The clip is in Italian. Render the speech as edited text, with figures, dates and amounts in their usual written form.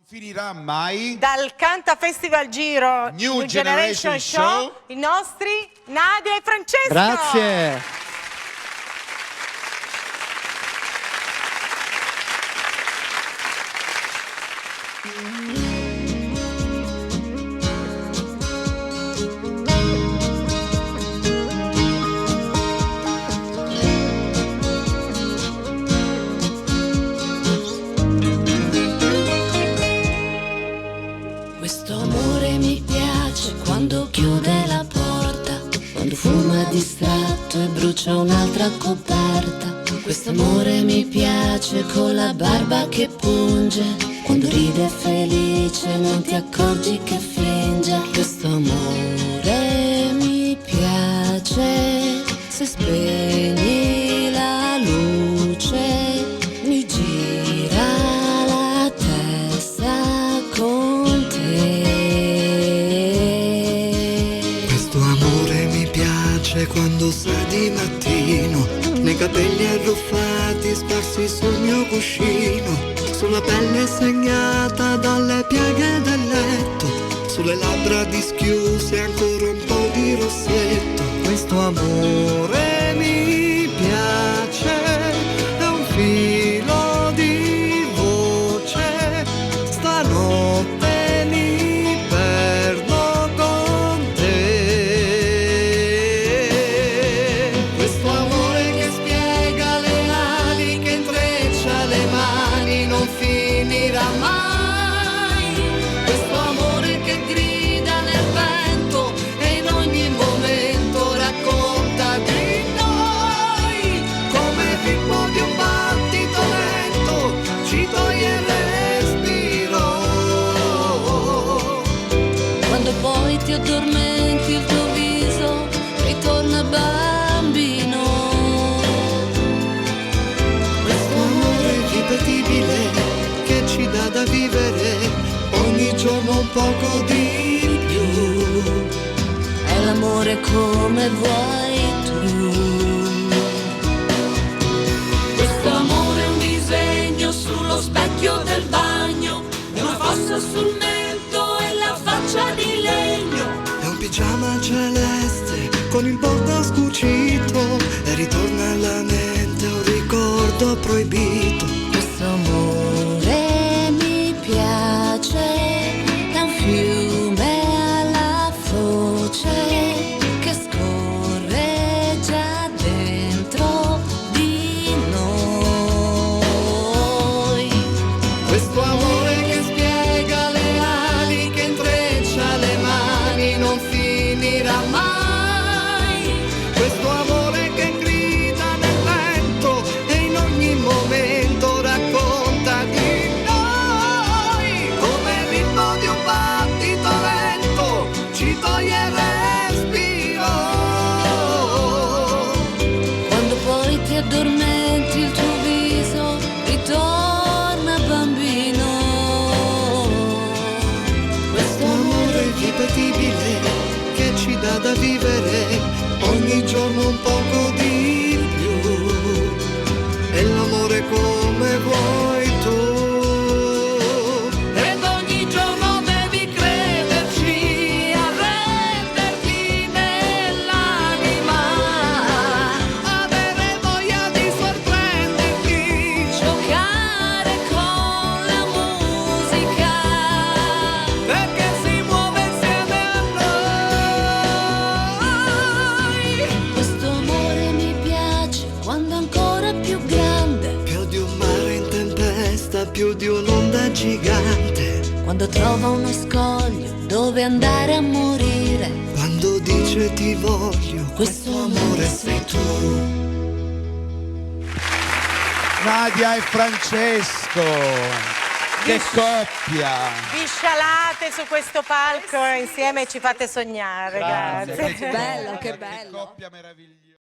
finirà mai. Dal Canta Festival Giro New Generation Show, i nostri Nadia e Francesco. Grazie. Questo amore mi piace quando chiude la porta, quando fuma distratto e brucia un'altra coperta. Questo amore mi piace con la barba che punge, quando ride felice non ti accorgi che finge. Questo amore mi piace se spegni la luce, mi gira la testa con te. Questo amore mi piace quando sei di mattino, nei capelli arruffati sparsi sul mio cuscino, sulla pelle segnata dalle pieghe del letto, sulle labbra dischiuse ancora un po' di rossetto. Questo amore mi piace, è un filo di voce, stanotte mi perdo con te. Questo amore che spiega le ali, che intreccia le mani, non finirà mai. Questo amore che grida nel vento e in ogni momento racconta di noi, come il ritmo di un battito lento ci toglie il respiro. Quando poi ti addormenti il tuo viso ritorna bambino. Questo amore irripetibile che ci dà da vivere ogni giorno un poco di più. È l'amore come vuoi tu. Questo amore è un disegno sullo specchio del bagno, è una fossa sul mento e la faccia di legno. È un pigiama celeste con il bordo scucito e ritorna alla mente un ricordo proibito. Questo amore mi piace, è un fiume alla foce che scorre già dentro di noi. Questo amore che spiega le ali, che intreccia le mani, non finirà mai. Questo amore che grida nel vento e in ogni momento racconta di noi, come il ritmo di un battito lento ci toglie il respiro. Quando poi ti addormenti il tuo viso ritorna bambino. Questo amore irripetibile che ci dà da vivere ogni giorno un poco di più. È l'amore come vuoi tu. Ed ogni giorno devi crederci, arrenderti nell'anima, avere voglia di sorprenderti, Giocare con la musica, perché si muove insieme a noi. questo amore mi piace quando è ancora più grande, Più di un mare in tempesta, più di un'onda gigante. quando trova uno scoglio dove andare a morire. Quando dice ti voglio, questo amore sei tu. Nadia e Francesco, che coppia. Vi scialate su questo palco insieme e ci fate sognare. Grazie. Che bello, che coppia, bello. Che coppia meravigliosa.